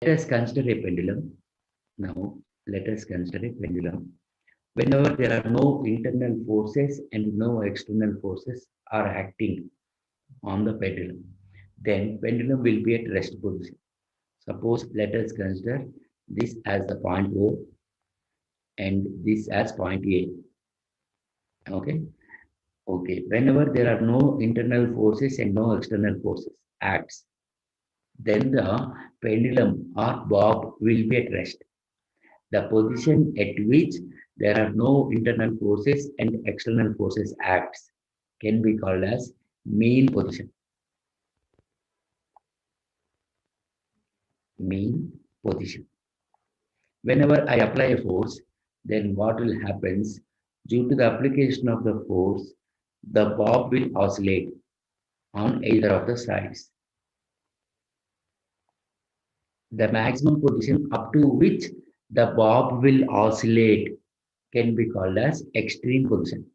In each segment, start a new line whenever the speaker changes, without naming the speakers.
Let us consider a pendulum. Now, let us consider a pendulum. Whenever there are no internal forces and no external forces are acting on the pendulum, then pendulum will be at rest position. Suppose let us consider this as the point O and this as point A. Okay. Okay. Whenever there are no internal forces and no external forces acts, then the pendulum or bob will be at rest. The position at which there are no internal forces and external forces acts can be called as mean position. Mean position. Whenever I apply a force, then what will happen? Due to the application of the force, the bob will oscillate on either of the sides. The maximum position up to which the bob will oscillate can be called as extreme position.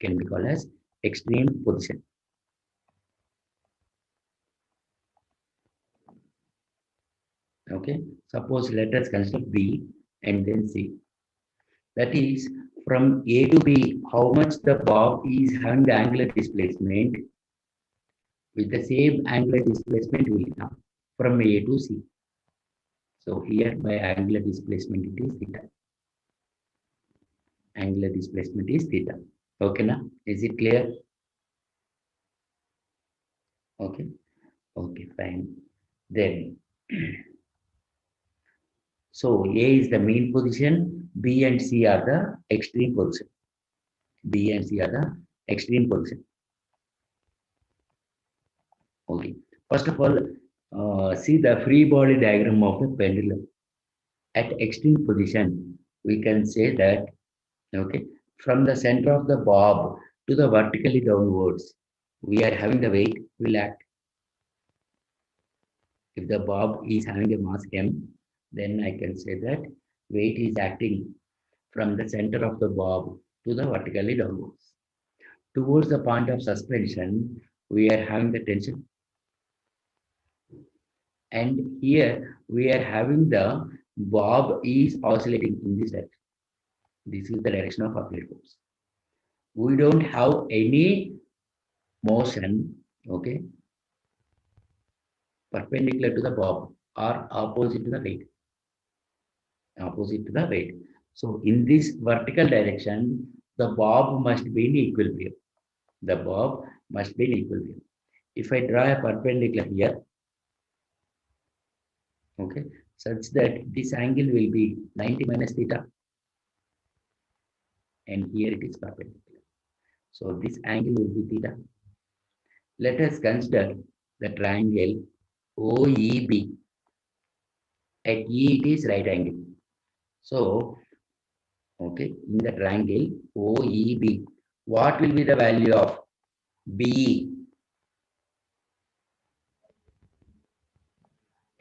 Can be called as extreme position. Okay. Suppose let us consider B and then C. That is from A to B, how much the bob is having the angular displacement. With the same angular displacement will come from A to C. So here by angular displacement it is theta. Angular displacement is theta. Okay, now is it clear? Okay, okay, fine. Then so A is the mean position, B and C are the extreme position. B and C are the extreme position. Okay. First of all, see the free body diagram of the pendulum. At extreme position, we can say that, okay, from the center of the bob to the vertically downwards, we are having the weight will act. If the bob is having a mass m, then I can say that weight is acting from the center of the bob to the vertically downwards. Towards the point of suspension, we are having the tension. And here we are having the bob is oscillating in this direction. This is the direction of applied force. We don't have any motion, okay, perpendicular to the bob or opposite to the weight. Opposite to the weight. So in this vertical direction, the bob must be in equilibrium. The bob must be in equilibrium. If I draw a perpendicular here, okay, such that this angle will be 90 minus theta, and here it is perpendicular. So this angle will be theta. Let us consider the triangle OEB. At E it is right angle. So, okay, in the triangle OEB, what will be the value of BE?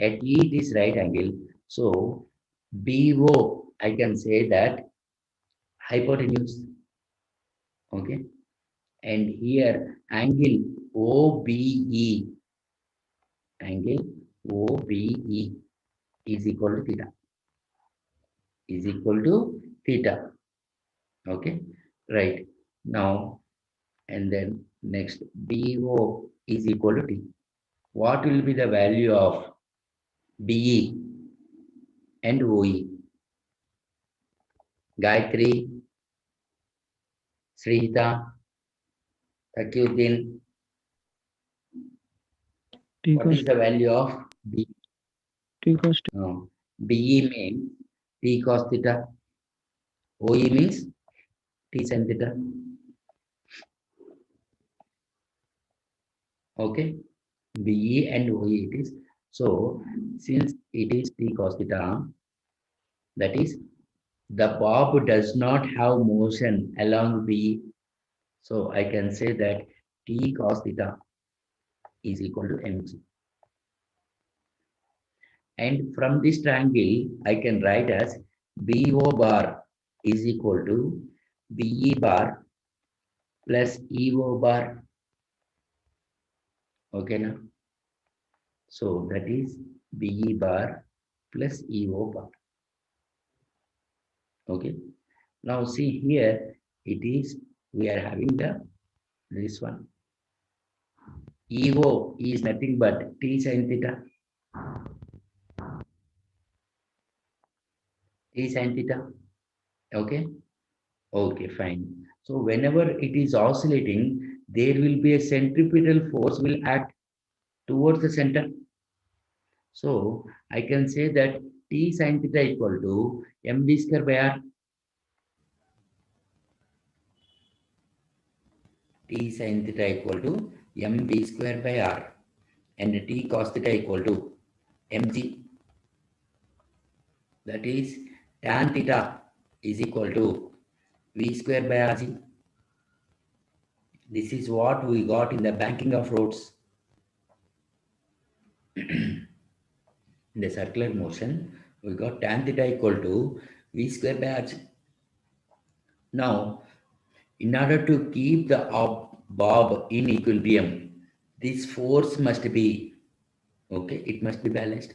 At E it is right angle. So, BO, I can say that hypotenuse. Okay, and here angle OBE, angle OBE is equal to theta. Is equal to theta. Okay, right. Now, and then next BO is equal to T. What will be the value of BE and OE? Gayatri, Srita, Takyuddin,
T
what
cos
is the value of B?
T cos
BE means T cos theta, OE means T sin theta. Okay, BE and OE it is. So, since it is T cos theta, that is the bob does not have motion along B. So I can say that T cos theta is equal to mg. And from this triangle, I can write as BO bar is equal to BE bar plus EO bar. Okay now. So that is BE bar plus EO bar. Okay. Now see here, it is, we are having this one. EO is nothing but T sin theta. T sin theta. Okay. Okay, fine. So whenever it is oscillating, there will be a centripetal force will act towards the center. So I can say that T sin theta equal to mv square by r. T sin theta equal to mv square by r, and T cos theta equal to mg. That is tan theta is equal to v square by rg. This is what we got in the banking of roads. In the circular motion, we got tan theta equal to v square by rg. Now, in order to keep the bob in equilibrium, this force must be, okay, it must be balanced.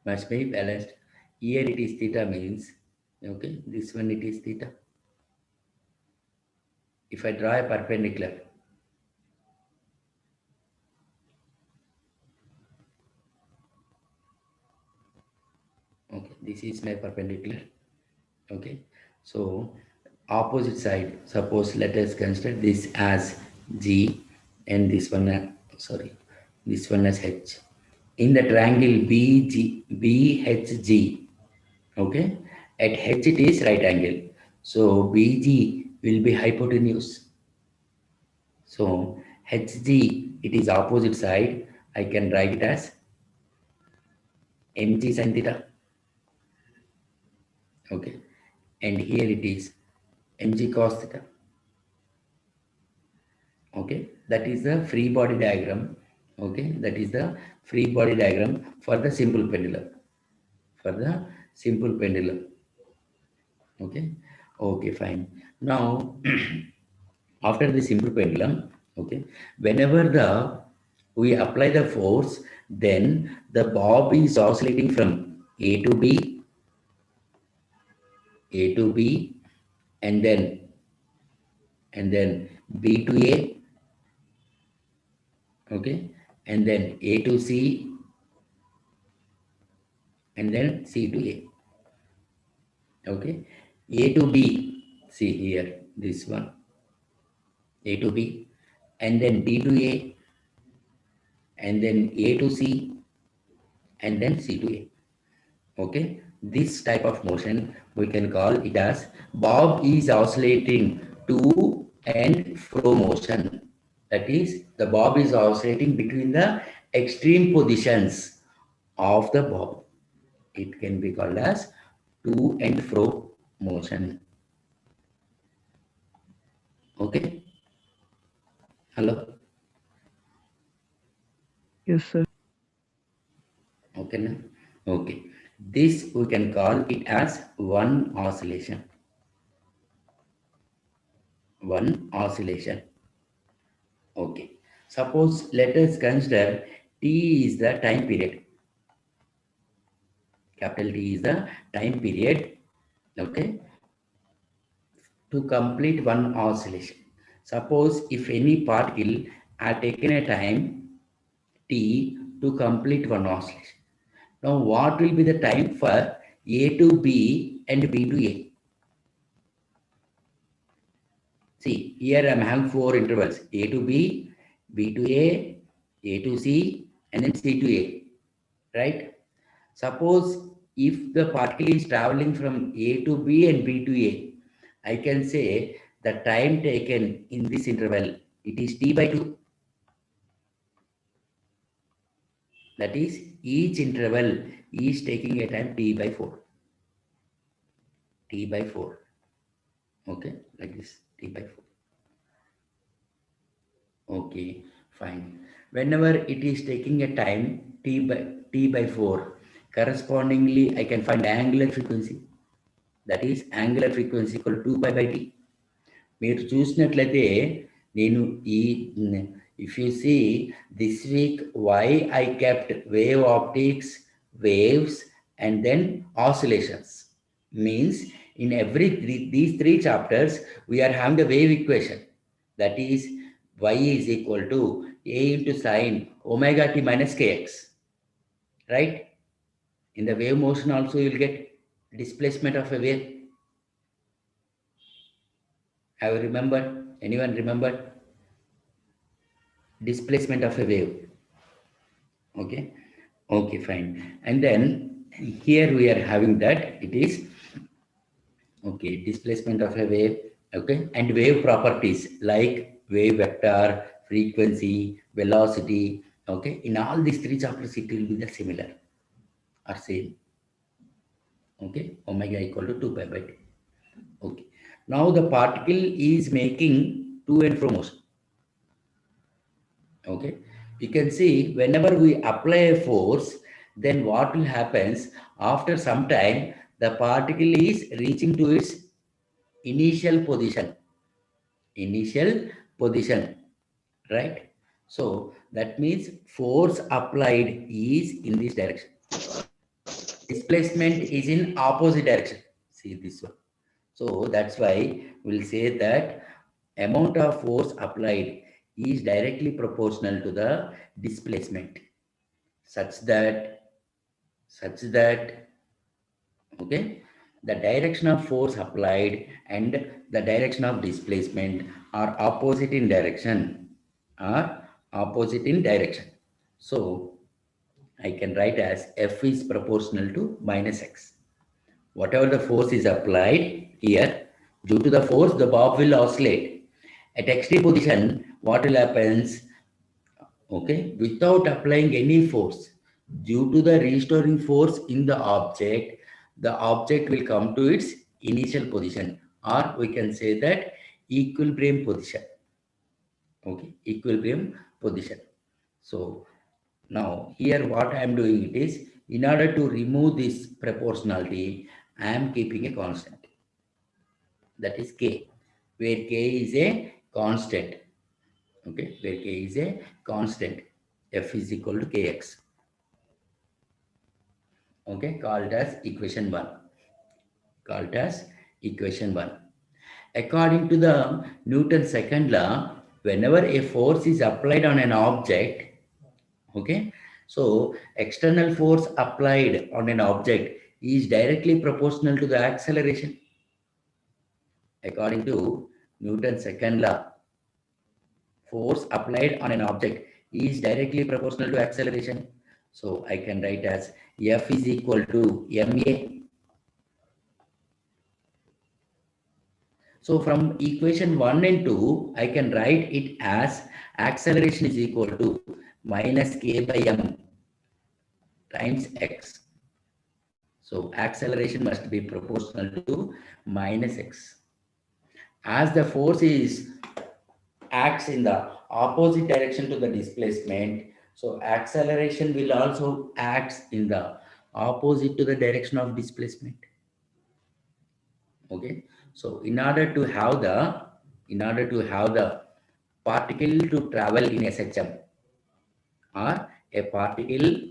Must be balanced. Here it is theta means, okay, this one it is theta. If I draw a perpendicular, okay, this is my perpendicular. Okay, so opposite side, suppose let us consider this as G and this one, sorry, this one as H. In the triangle BHG, okay, at H it is right angle. So BG will be hypotenuse. So HG, it is opposite side. I can write it as mg sin theta. Okay, and here it is mg cos theta. Okay, that is the free body diagram. Okay, that is the free body diagram for the simple pendulum. For the simple pendulum. Okay, okay, fine. Now, after the simple pendulum, okay, whenever we apply the force, then the bob is oscillating from A to B, A to B, and then B to A, okay, and then A to C, and then C to A, okay, A to B. See here, this one, A to B, and then B to A, and then A to C, and then C to A. Okay, this type of motion we can call it as bob is oscillating to and fro motion. That is, the bob is oscillating between the extreme positions of the bob. It can be called as to and fro motion. Okay, hello.
Yes, sir.
Okay, now? Okay. This we can call it as one oscillation. One oscillation. Okay. Suppose let us consider T is the time period. Capital T is the time period. Okay. To complete one oscillation. Suppose if any particle are taken a time T to complete one oscillation. Now what will be the time for A to B and B to A? See, here I am having four intervals, A to B, B to A to C, and then C to A, right? Suppose if the particle is traveling from A to B and B to A, I can say the time taken in this interval, it is T by 2. That is, each interval is taking a time T by 4. T by 4. Okay, like this, T by 4. Okay, fine. Whenever it is taking a time t by 4, correspondingly I can find angular frequency. That is angular frequency equal to 2 pi by t. మీరు చూసినట్లయితే నేను If you see this week, why I kept wave optics, waves, and then oscillations means in these three chapters we are having the wave equation, that is y is equal to a into sine omega t minus kx, right? In the wave motion also you will get displacement of a wave. Have you remembered? Anyone remembered? Displacement of a wave. Okay. Okay, fine. And then here we are having that it is okay, displacement of a wave, okay, and wave properties like wave vector, frequency, velocity, okay. In all these three chapters, it will be the similar or same. Okay, omega equal to 2 pi by t. Okay. Now the particle is making to and fro motion. Okay. You can see whenever we apply a force, then what will happens after some time, the particle is reaching to its initial position. Initial position, right? So that means force applied is in this direction. Displacement is in opposite direction. See this one. So that's why we'll say that amount of force applied is directly proportional to the displacement, such that okay, the direction of force applied and the direction of displacement are opposite in direction, so I can write as F is proportional to minus x. Whatever the force is applied here, due to the force, the bob will oscillate. At extreme position, what will happen? Okay, without applying any force, due to the restoring force in the object will come to its initial position, or we can say that equilibrium position. Okay, equilibrium position. So now here what I am doing it is, in order to remove this proportionality, I am keeping a constant, that is k, where k is a constant. Okay, where k is a constant, f is equal to kx. Okay, called as equation 1. Called as equation 1. According to the Newton's second law, whenever a force is applied on an object, okay, so external force applied on an object is directly proportional to the acceleration. According to Newton's second law, force applied on an object is directly proportional to acceleration. So I can write as F is equal to ma. So from equation 1 and 2, I can write it as acceleration is equal to minus k by m times x. So acceleration must be proportional to minus x. As the force is acts in the opposite direction to the displacement, so acceleration will also act in the opposite to the direction of displacement. Okay, so in order to have the particle to travel in SHM, or a particle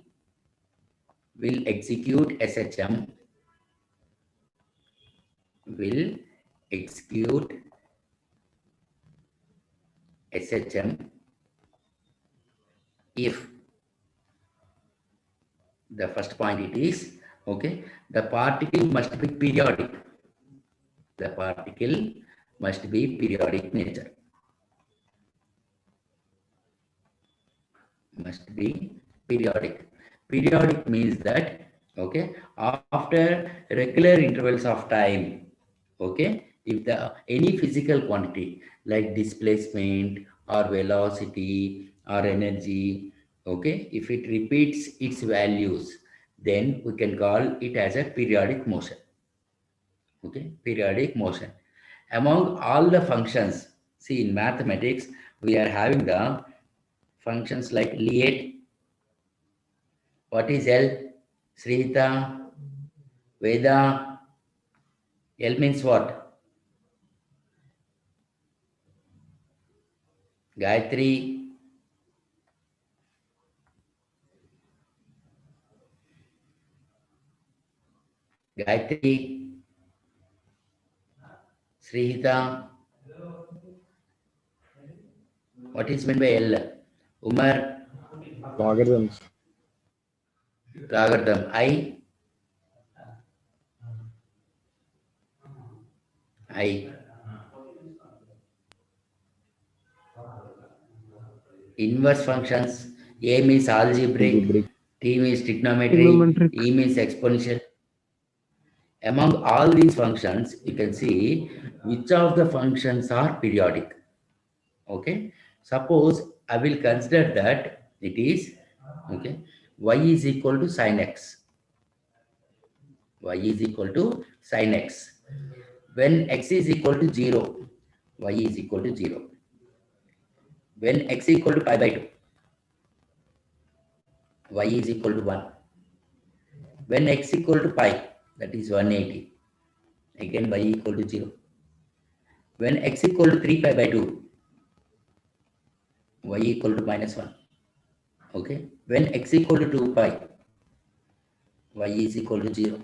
will execute SHM, will execute SHM if the first point it is, okay, the particle must be periodic. The particle must be periodic nature. Must be periodic. Periodic means that, okay, after regular intervals of time, okay, if the any physical quantity like displacement or velocity or energy, okay, if it repeats its values, then we can call it as a periodic motion. Okay, periodic motion. Among all the functions, see in mathematics, we are having the functions like Liet. What is L? Srita, Veda. L means what? Gayatri. Gayatri, Srihita, what is meant by L? Umar,
Logarithms.
Ragardam, I, inverse functions, A means algebraic,
Algebraic.
T means trigonometry,
Trigonometric.
E means exponential. Among all these functions, you can see which of the functions are periodic. Okay. Suppose I will consider that it is, okay, y is equal to sin x. Y is equal to sin x. When x is equal to 0, y is equal to 0. When x is equal to pi by 2, y is equal to 1. When x equal to pi, that is 180, again y equal to 0. When x equal to 3 pi by 2, y equal to minus 1. Okay. When x equal to 2 pi, y is equal to 0.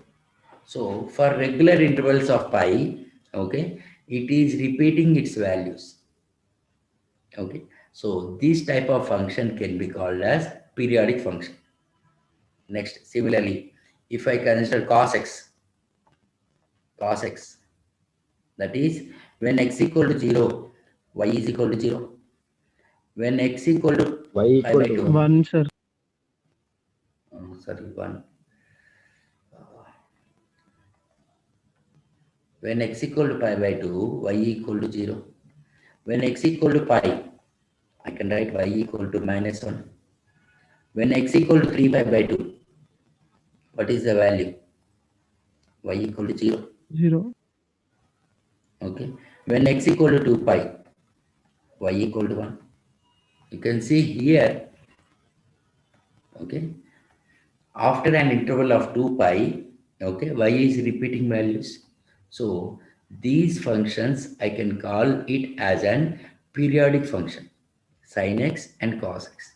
So for regular intervals of pi, okay, it is repeating its values. Okay. So this type of function can be called as periodic function. Next, similarly, if I consider cos x, that is when x equal to 0, y is equal to 0. When x equal to
Y
pi
equal
by
to
2,
1.
1, sir.
sorry, 1. When x equal to pi by 2, y equal to 0. When x equal to pi, I can write y equal to minus 1. When x equal to 3 pi by 2, what is the value? Y equal to 0.
0.
Okay. When x equal to 2 pi, y equal to 1. You can see here, okay, after an interval of 2 pi, okay, y is repeating values. So these functions, I can call it as an periodic function, sin x and cos x.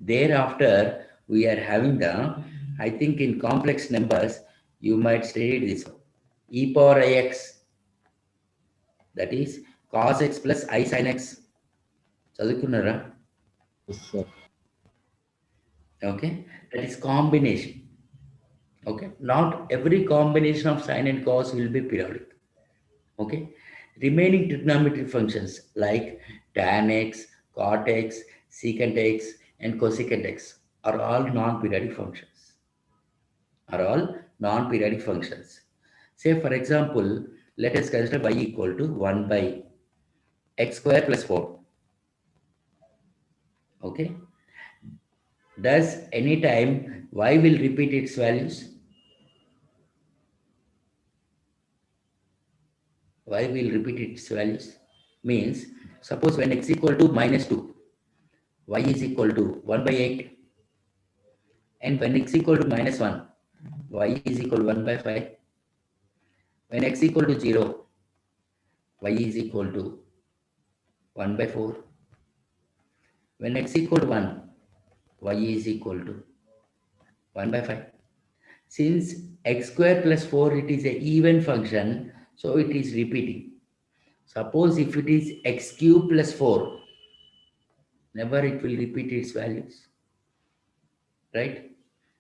Thereafter, we are having the, I think in complex numbers, you might study this e power ix, that is cos x plus I sin x. చదువుకున్నారా?
Yes, sir.
Okay, that is combination. Okay, not every combination of sine and cos will be periodic. Okay, remaining trigonometric functions like tan x, cot x, secant x, and cosecant x are all non-periodic functions. Are all non-periodic functions. Say for example, let us consider y equal to 1 by x square plus 4. Okay, does any time y will repeat its values? Y will repeat its values? Means, suppose when x equal to minus 2, y is equal to 1 by 8. And when x equal to minus 1, y is equal to 1 by 5. When x equal to 0, y is equal to 1 by 4. When x equal to 1, y is equal to 1 by 5. Since x square plus 4, it is a even function, so it is repeating. Suppose if it is x cube plus 4, never it will repeat its values, right?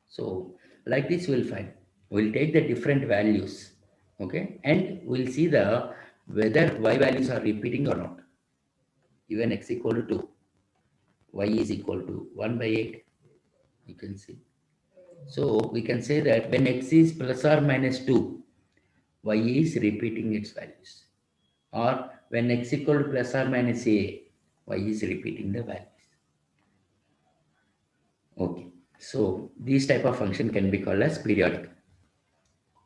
So like this we'll find. We'll take the different values, okay, and we'll see the whether y values are repeating or not. Even x equal to 2, y is equal to 1 by 8, you can see. So we can say that when x is plus or minus 2, y is repeating its values. Or when x equal to plus or minus a, y is repeating the values. Okay. So these type of function can be called as periodic.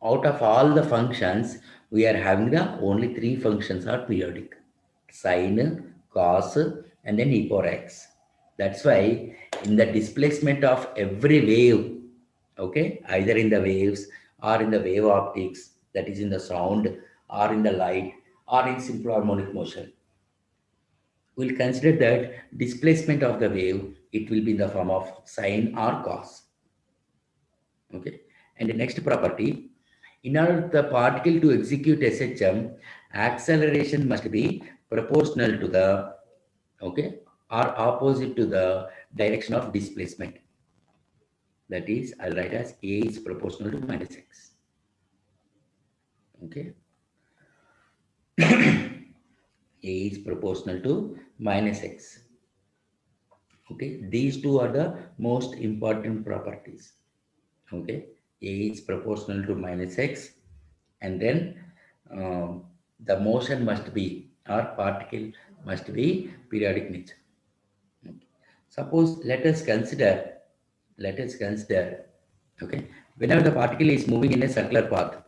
Out of all the functions, we are having the only three functions are periodic: sine, cos, and then e power x. That's why in the displacement of every wave, okay, either in the waves or in the wave optics, that is in the sound or in the light or in simple harmonic motion, we'll consider that displacement of the wave, it will be in the form of sine or cos. Okay. And the next property, In order for the particle to execute SHM, acceleration must be proportional to the, okay, or opposite to the direction of displacement. That is, I'll write as A is proportional to minus X. Okay. A is proportional to minus X. Okay. These two are the most important properties. Okay. A is proportional to minus X, and then the motion must be, or particle must be periodic nature. Okay. Suppose let us consider, okay, whenever the particle is moving in a circular path,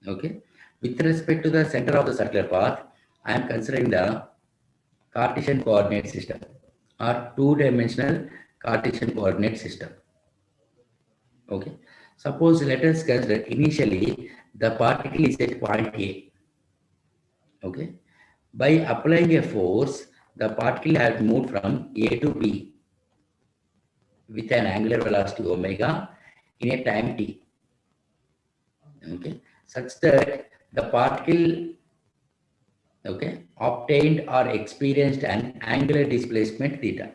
okay, with respect to the center of the circular path, I am considering the Cartesian coordinate system or two-dimensional Cartesian coordinate system. Okay. Suppose let us consider initially the particle is at point A. Okay. By applying a force, the particle has moved from A to B with an angular velocity omega in a time t. Okay. Such that the particle, okay, obtained or experienced an angular displacement theta.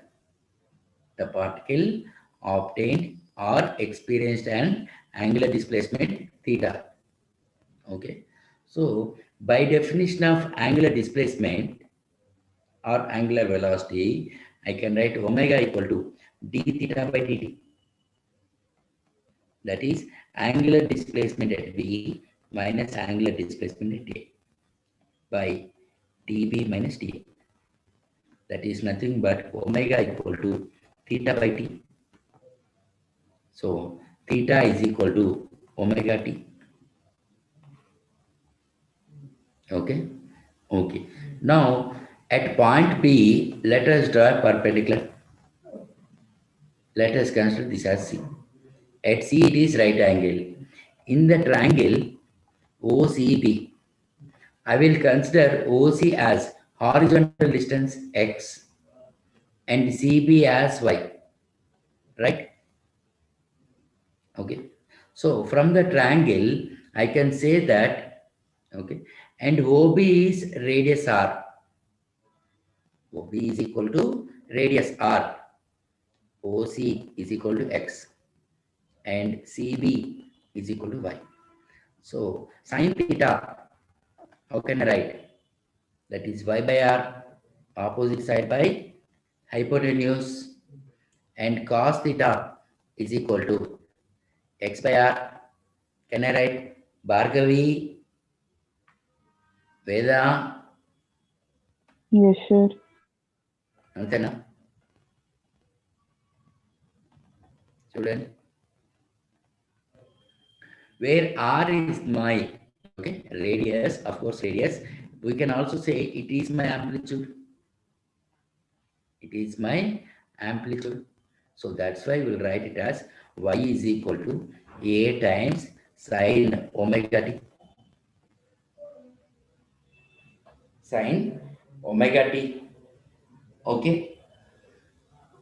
The particle obtained or experienced an angular displacement theta. Okay. So by definition of angular displacement or angular velocity, I can write omega equal to d theta by dt. That is angular displacement at B minus angular displacement at A by dB minus dA. That is nothing but omega equal to theta by t. So theta is equal to omega t. Okay. Okay. Now at point B, let us draw a perpendicular. Let us consider this as C. At C it is right angle. In the triangle OCB, I will consider OC as horizontal distance x and CB as y. Right? Okay. So from the triangle, I can say that, okay, and OB is radius r. OB is equal to radius r. OC is equal to x and CB is equal to y. So sine theta, how can I write? That is y by r, opposite side by hypotenuse, and cos theta is equal to x by r. Can I write Bhargavi, Veda,
Yes, sir.
Antena? Student, where r is my, okay, radius, of course, radius. We can also say it is my amplitude. It is my amplitude. So that's why we'll write it as y is equal to a times sine omega t. Sine omega t. Okay.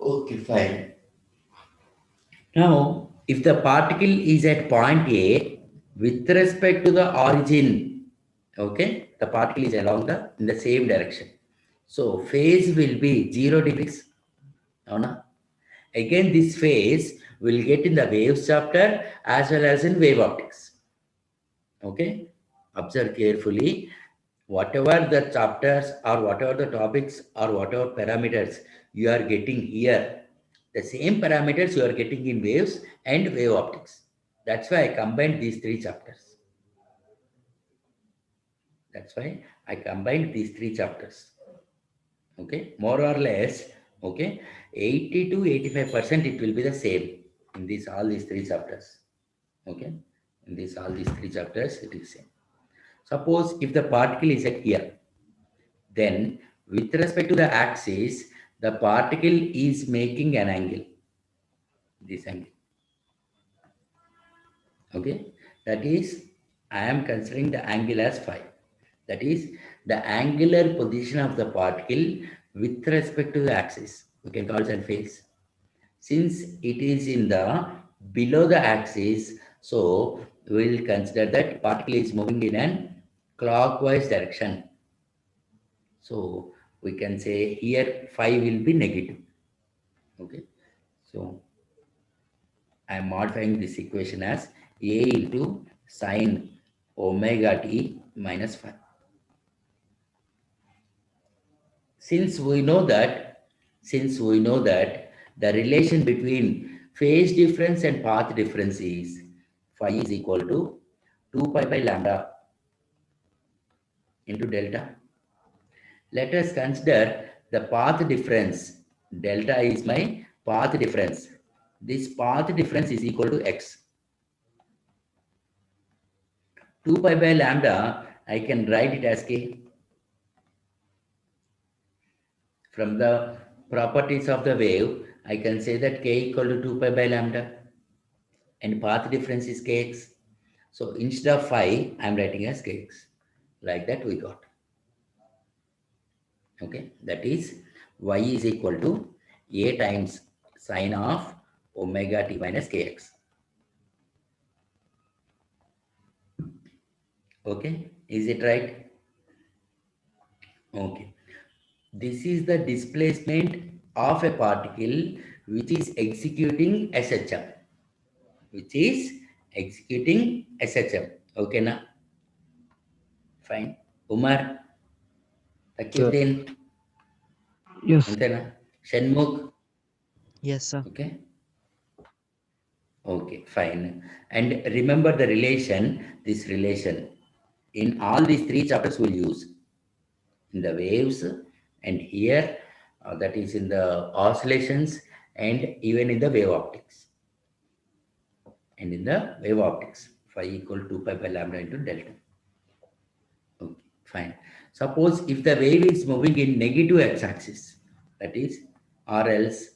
Okay, fine. Now, if the particle is at point A with respect to the origin, okay, the particle is along the in the same direction. So phase will be 0 degrees. No? Again, this phase will get in the waves chapter as well as in wave optics. Okay, observe carefully. Whatever the chapters or whatever the topics or whatever parameters you are getting here, the same parameters you are getting in waves and wave optics. That's why I combined these three chapters. That's why I combined these three chapters. Okay, more or less, okay, 80 to 85% it will be the same in these all these three chapters. Okay, in these all these three chapters it is same. Suppose if the particle is at here, then with respect to the axis, the particle is making an angle. This angle. Okay, that is, I am considering the angle as phi. That is the angular position of the particle with respect to the axis. We can call it a phase. Since it is in the below the axis, So we will consider that particle is moving in an clockwise direction. So we can say here phi will be negative. Okay. So I am modifying this equation as A into sine omega t minus phi. Since we know that the relation between phase difference and path difference is phi is equal to 2 pi by lambda into delta. Let us consider the path difference. Delta is my path difference. This path difference is equal to x. 2 pi by lambda, I can write it as k. From the properties of the wave, I can say that k equal to 2 pi by lambda and path difference is kx. So instead of phi, I am writing as kx. Like that we got. Okay, that is y is equal to a times sine of omega t minus kx. Okay, is it right? Okay. This is the displacement of a particle which is executing SHM. Which is executing SHM. Okay, na? Fine. Umar,
Sir.
Takyuddin,
Yes.
Antena, Shenmukh.
Yes, sir.
Okay. Okay, fine. And remember the relation, this relation. In all these three chapters we'll use. In the waves and here that is in the oscillations and even in the wave optics. And in the wave optics, phi equal to 2 pi by lambda into delta. Okay, fine. Suppose if the wave is moving in negative x-axis, that is, or else,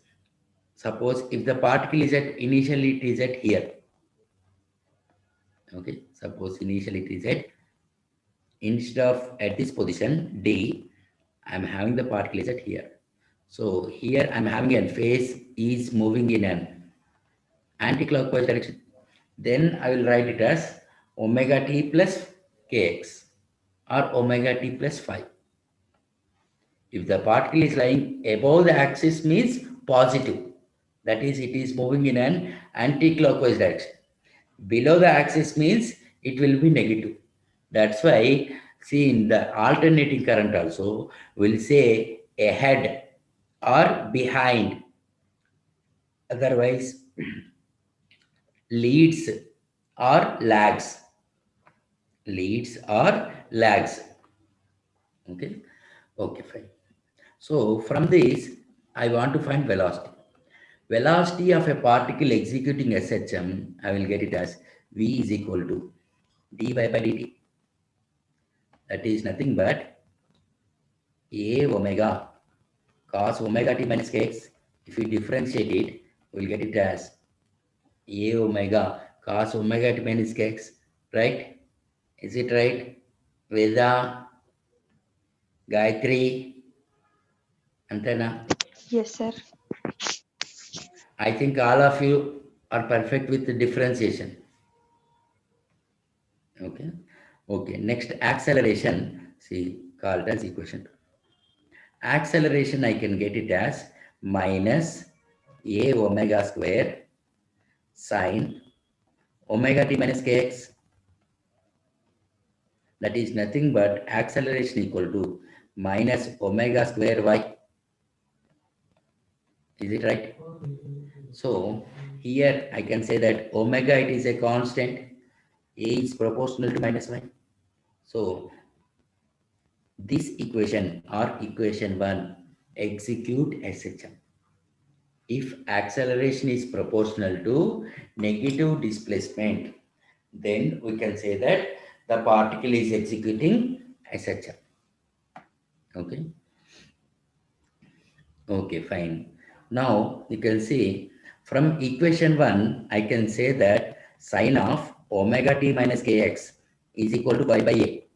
suppose if the particle is at, initially it is at here. Okay, suppose initially it is at, instead of at this position, D, I am having the particle is at here. So here I am having a phase is moving in an anti-clockwise direction. Then I will write it as omega t plus kx or omega t plus phi. If the particle is lying above the axis means positive. That is, it is moving in an anti-clockwise direction. Below the axis means it will be negative. That's why, see, in the alternating current also, we'll say ahead or behind. Otherwise, leads or lags. Leads or lags. Okay. Okay, fine. So from this, I want to find velocity. Velocity of a particle executing SHM, I will get it as V is equal to dy by dt. That is nothing but A omega cos omega t minus kx. If we differentiate it, we'll get it as A omega cos omega t minus kx, right? Is it right? Veda, Gayatri, Antena.
Yes, sir.
I think all of you are perfect with the differentiation. Okay. Okay. Next, acceleration. See, called as equation. Acceleration, I can get it as minus A omega square sine omega t minus kx. That is nothing but acceleration equal to minus omega square y. Is it right? So here I can say that omega, it is a constant. A is proportional to minus y. So this equation or equation 1 execute SHM. If acceleration is proportional to negative displacement, then we can say that the particle is executing SHM. Okay. Okay, fine. Now you can see from equation 1, I can say that sine of omega t minus kx is equal to y by a.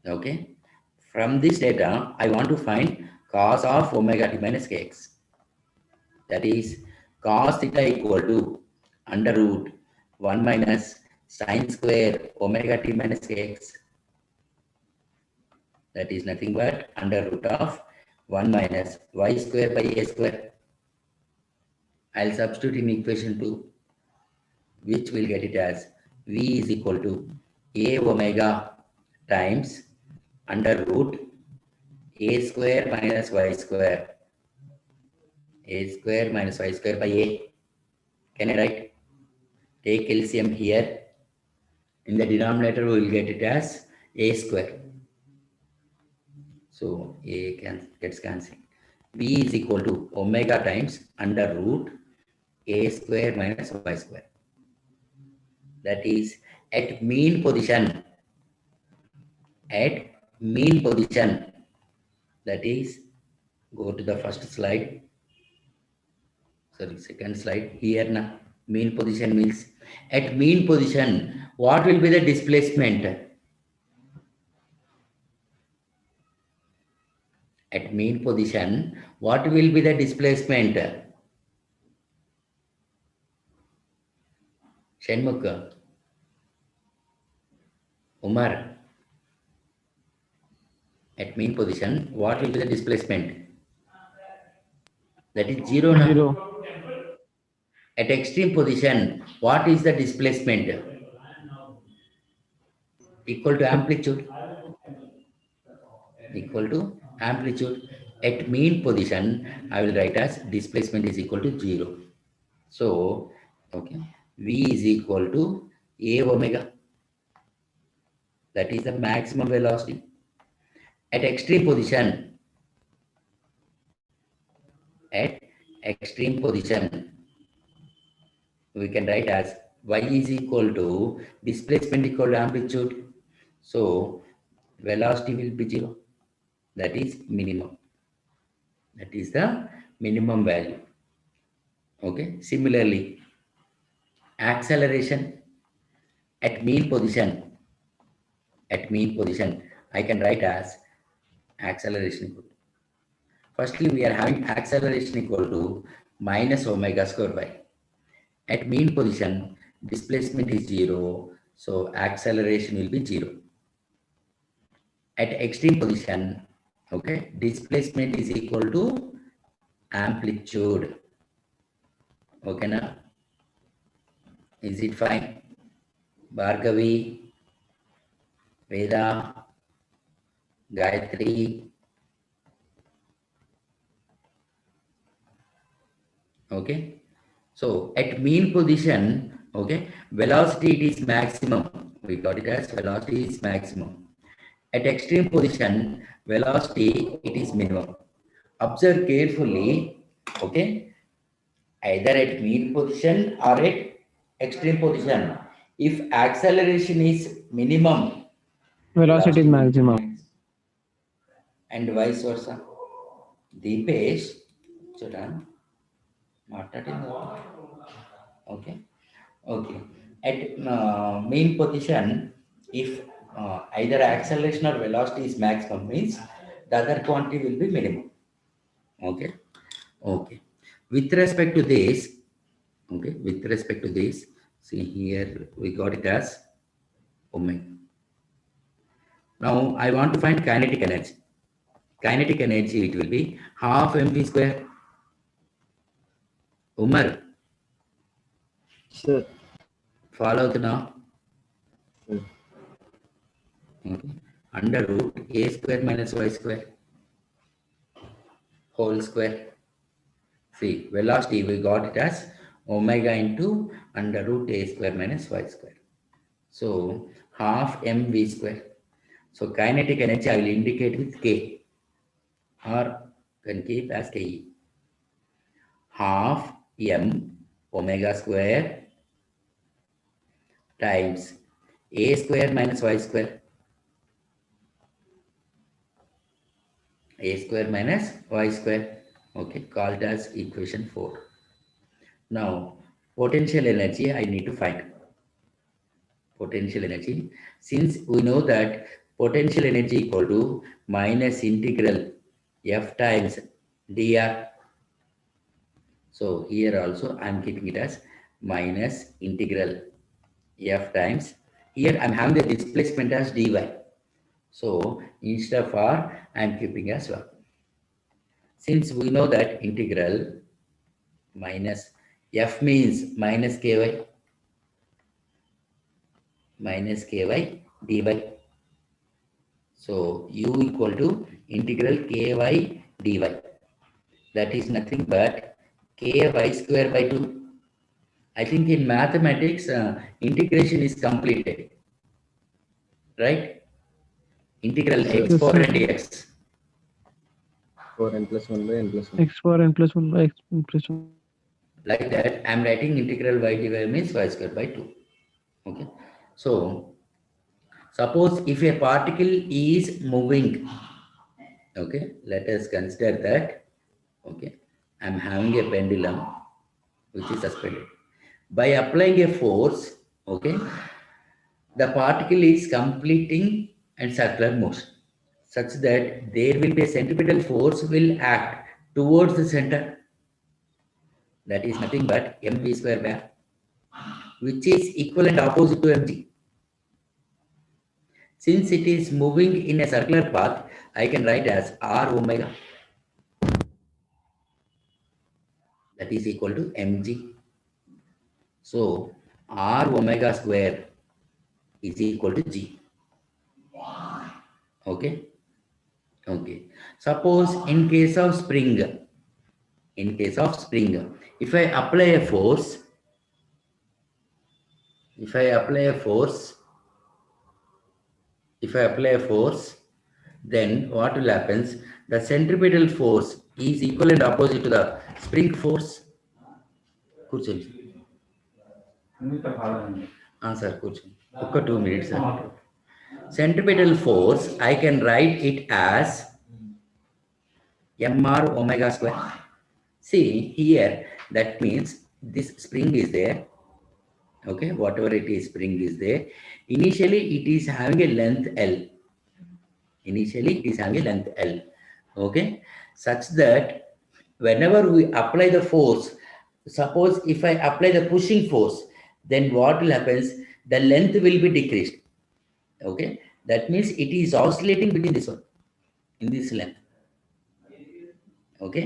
Okay. From this data, I want to find cos of omega t minus kx. That is cos theta equal to under root 1 minus sine square omega t minus x. That is nothing but under root of 1 minus y square by a square. I'll substitute in equation 2, which will get it as v is equal to a omega times under root a square minus y square. A square minus y square by a. Can I write? Take LCM here. In the denominator, we will get it as a square. So a gets cancelled. V is equal to omega times under root a square minus y square. That is at mean position. At mean position. That is, go to the first slide. Sorry, second slide. Here now, mean position means at mean position, what will be the displacement? At mean position, what will be the displacement? Shenmukh, Umar, at mean position, what will be the displacement? That is 0 now.
0.
At extreme position, what is the displacement? Equal to amplitude. Equal to amplitude. At mean position, I will write as displacement is equal to 0. So, okay, V is equal to A omega. That is the maximum velocity. At extreme position, we can write as y is equal to displacement equal to amplitude. So, velocity will be 0. That is minimum. That is the minimum value. Okay. Similarly, acceleration at mean position. At mean position, I can write as acceleration equal to. Firstly, we are having acceleration equal to minus omega square y. At mean position, displacement is 0. So acceleration will be 0. At extreme position, okay, displacement is equal to amplitude. Okay, now is it fine? Bhargavi, Veda, Gayatri. Okay. So at mean position, okay, velocity it is maximum. We got it as velocity is maximum. At extreme position, velocity it is minimum. Observe carefully, okay, either at mean position or at extreme position. If acceleration is minimum,
Velocity is
will be
maximum.
max. And vice versa. Deepesh, చూడండి మాట్లాడింది. Okay. Okay. At mean position, if either acceleration or velocity is maximum, means the other quantity will be minimum. Okay. Okay. With respect to this, okay, with respect to this, see here we got it as omega. Now I want to find kinetic energy. Kinetic energy, it will be half mv square. Umar,
Sir.
follow the now.
Sir.
Okay. Under root a square minus y square whole square. See, velocity we got it as omega into under root a square minus y square. So half mv square. So kinetic energy I will indicate with k, or can keep as ke. Half m omega square times a square minus y square. A square minus y square. Okay, called as equation 4. Now, potential energy I need to find. Potential energy. Since we know that potential energy equal to minus integral f times dr. So here also I am keeping it as minus integral f times. Here I'm having the displacement as dy. So instead of r, I'm keeping as 1. Since we know that integral minus f means minus ky dy. So u equal to integral ky dy. That is nothing but ky square by 2. I think in mathematics, integration is completed, right? Integral
Yes,
x
Yes,
power
sir.
n dx.
for n plus 1 by n plus 1.
X power n plus 1 by x plus 1.
Like that, I'm writing integral y dy means y square by 2. Okay. So, suppose if a particle is moving, okay, let us consider that, okay, I'm having a pendulum which is suspended. By applying a force, okay, the particle is completing and circular motion such that there will be a centripetal force will act towards the center. That is nothing but mv square by r, which is equal and opposite to mg. Since it is moving in a circular path, I can write as r omega. That is equal to mg. So r omega square is equal to g. Okay. Okay. Suppose in case of spring, if I apply a force, if I apply a force, then what will happen? The centripetal force is equal and opposite to the spring force. కూర్చోండి sir కూర్చోండి ఒక్క 2 minutes sir. Centripetal force, I can write it as mr omega square. See here, that means this spring is there. Okay, whatever it is, spring is there. Initially, it is having a length L. Okay, such that whenever we apply the force, suppose if I apply the pushing force, then what will happen? The length will be decreased. Okay, that means it is oscillating between this one, in this length. Okay,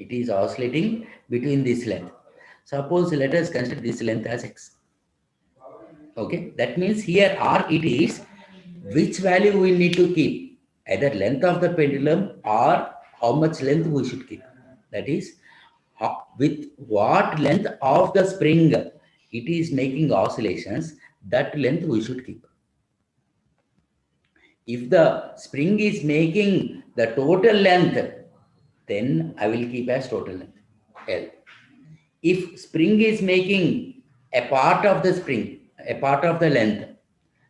it is oscillating between this length. Suppose let us consider this length as x. Okay, that means here r it is which value we need to keep, either length of the pendulum or how much length we should keep. That is, with what length of the spring it is making oscillations, that length we should keep. If the spring is making the total length, then I will keep as total length L. If spring is making a part of the spring, a part of the length,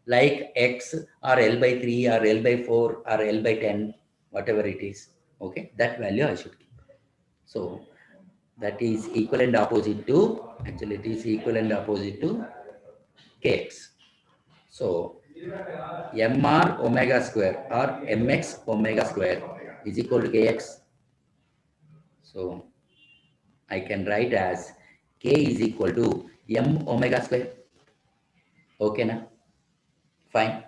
like x or L by 3 or L by 4 or L by 10, whatever it is, okay, that value I should keep. So that is equal and opposite to, actually it is equal and opposite to kx. So mr omega square or mx omega square is equal to kx. So I can write as k is equal to m omega square. Okay, na? Fine.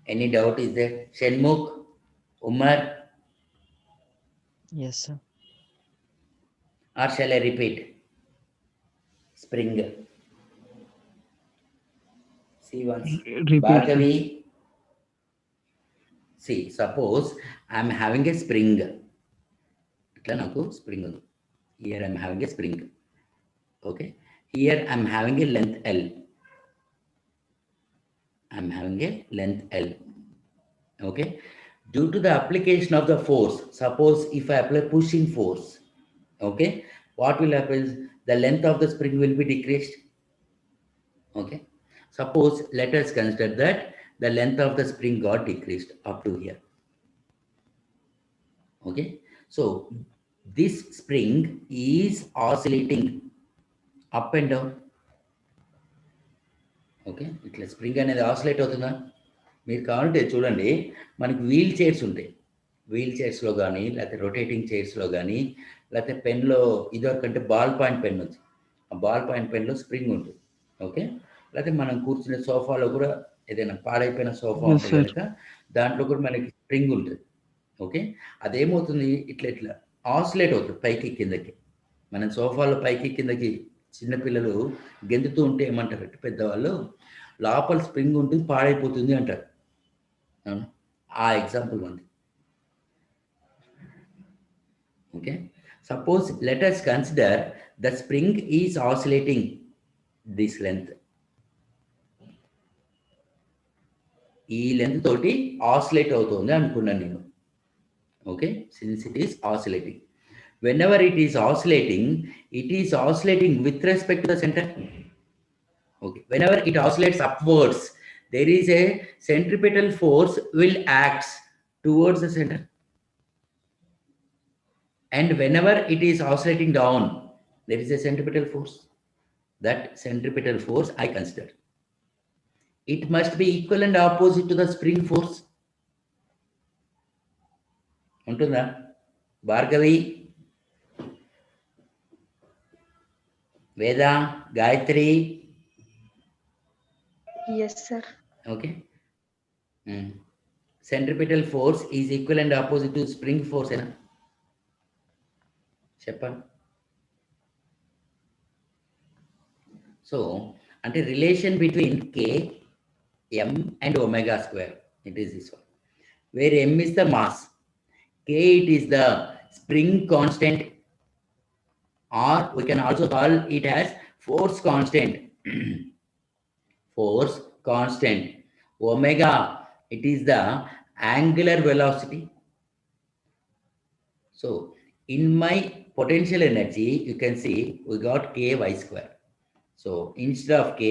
Any doubt is there? Shenmukh, Umar,
Yes, sir.
or shall I repeat? Spring. See once.
Repeat, sir.
Bhargavi. See, suppose I'm having a spring. ఇట్లా నాకు spring ఉంది. Here I'm having a spring. Okay. Here I'm having a length L. I'm having a length L. Okay. Due to the application of the force, suppose if I apply pushing force, okay, what will happen? The length of the spring will be decreased. Okay. Suppose let us consider that the length of the spring got decreased up to here. Okay. So this spring is oscillating up and down. Okay, ఇట్లా spring అనేది oscillate అవుతుందా? మీరు కావాలంటే చూడండి, మనకి wheel chairs ఉంటాయి. Wheel చైర్స్లో కానీ లేకపోతే రొటేటింగ్ చైర్స్లో కానీ లేకపోతే పెన్లో ఇదివరకంటే బాల్ పాయింట్ పెన్ ఉంది, ఆ బాల్ పాయింట్ పెన్లో స్ప్రింగ్ ఉంటుంది. ఓకే, లేకపోతే మనం కూర్చునే సోఫాలో కూడా ఏదైనా పాడైపోయిన సోఫా
Yes,
ఉంటే
sir.
కనుక దాంట్లో కూడా మనకి స్ప్రింగ్ ఉంటుంది. ఓకే, అదేమవుతుంది, ఇట్లా ఇట్లా ఆసిలేట్ అవుతుంది పైకి కిందకి. మనం సోఫాలో పైకి కిందకి చిన్నపిల్లలు గెంతుతూ ఉంటే ఏమంటారు అంటే పెద్దవాళ్ళు, లోపల స్ప్రింగ్ ఉంటుంది పాడైపోతుంది అంటారు. అవును, ఆ ఎగ్జాంపుల్ ఉంది. Okay, suppose let us consider the spring is oscillating this length. ఈ లెంత్ తోటి ఆసిలేట్ అవుతుంది అనుకున్నాను నేను. Okay, since it is oscillating, whenever it is oscillating with respect to the center. Okay, whenever it oscillates upwards, there is a centripetal force will act towards the center. And whenever it is oscillating down, there is a centripetal force. That centripetal force I consider. It must be equal and opposite to the spring force. ఉంటుందా భార్గవి, వేద, Gayatri?
Yes, sir.
Okay. Centripetal force is equal and opposite to spring force. చెప్పండి. So, అంటే relation between K, M and omega square, it is this one, where M is the mass, K it is the spring constant, or we can also call it as force constant. Force constant. Omega, it is the angular velocity. So, in my potential energy, you can see we got K y square. So, instead of K,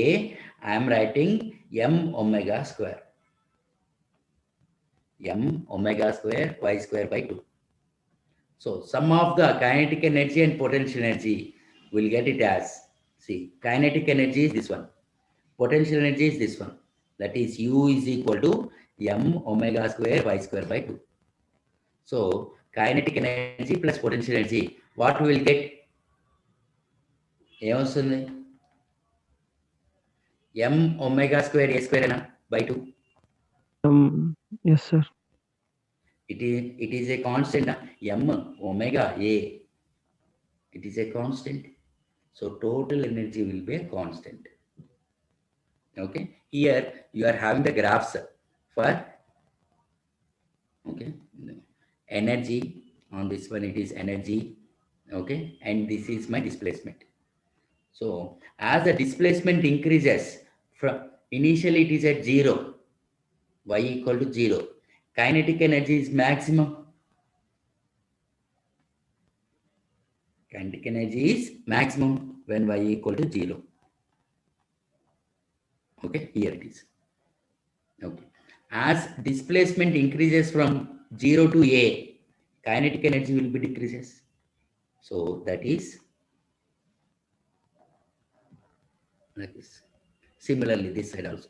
I am writing M omega square. M omega square y square by 2. So, sum of the kinetic energy and potential energy, will get it as, see, kinetic energy is this one, potential energy is this one, that is U is equal to M omega square y square by 2. So, kinetic energy plus potential energy, what we will get? ఏమొస్తుంది? M omega square a square by 2.
Yes, sir.
It is a constant. M omega a, it is a constant. So total energy will be a constant. Okay, here you are having the graphs for, okay, energy. On this one it is energy. Okay, and this is my displacement. So as the displacement increases, from initially it is at 0, y equal to 0, kinetic energy is maximum. Kinetic energy is maximum when y equal to 0. Okay, here it is. Okay, as displacement increases from 0 to a, kinetic energy will be decreases. So that is like this. Similarly, this side also.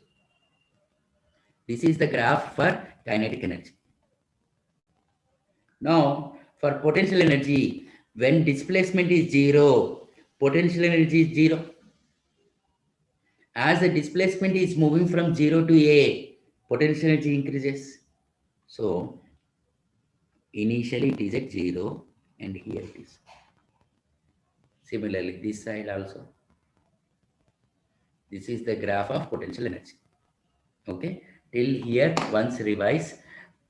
This is the graph for kinetic energy. Now, for potential energy, when displacement is 0, potential energy is 0. As the displacement is moving from 0 to a, potential energy increases. So, initially it is at 0, and here it is. Similarly, this side also. This is the graph of potential energy. Okay, till here once revise.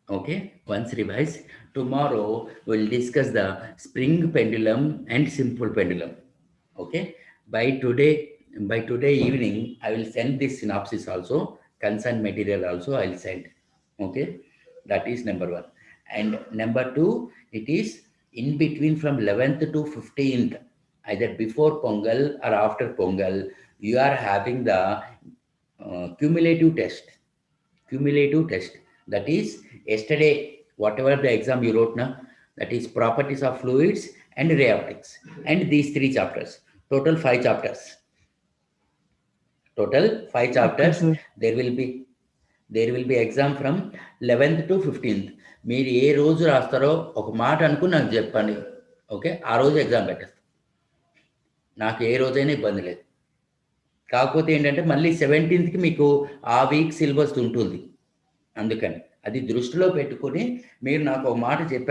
Okay, once revise. Tomorrow we'll discuss the spring pendulum and simple pendulum. Okay, by today evening I will send this synopsis also, concerned material also I will send. Okay, that is number 1. And number 2, it is in between from 11th to 15th, either before Pongal or after Pongal, you are having the cumulative test. That is, yesterday whatever the exam you wrote now, that is properties of fluids and ray optics, and these 3 chapters, total 5 chapters.
Okay, sir.
there will be exam from 11th to 15th. మీరు ఏ రోజు రాస్తారో ఒక మాట అనుకుని నాకు చెప్పండి. Okay, ఆ రోజు exam పెట్టేస్తాను. నాకు ఏ రోజైనా ఇబ్బంది లేదు. కాకపోతే ఏంటంటే మళ్ళీ 17th మీకు ఆ వీక్ సిలబస్ ఉంటుంది. అందుకని అది దృష్టిలో పెట్టుకొని మీరు నాకు ఒక మాట చెప్పారు.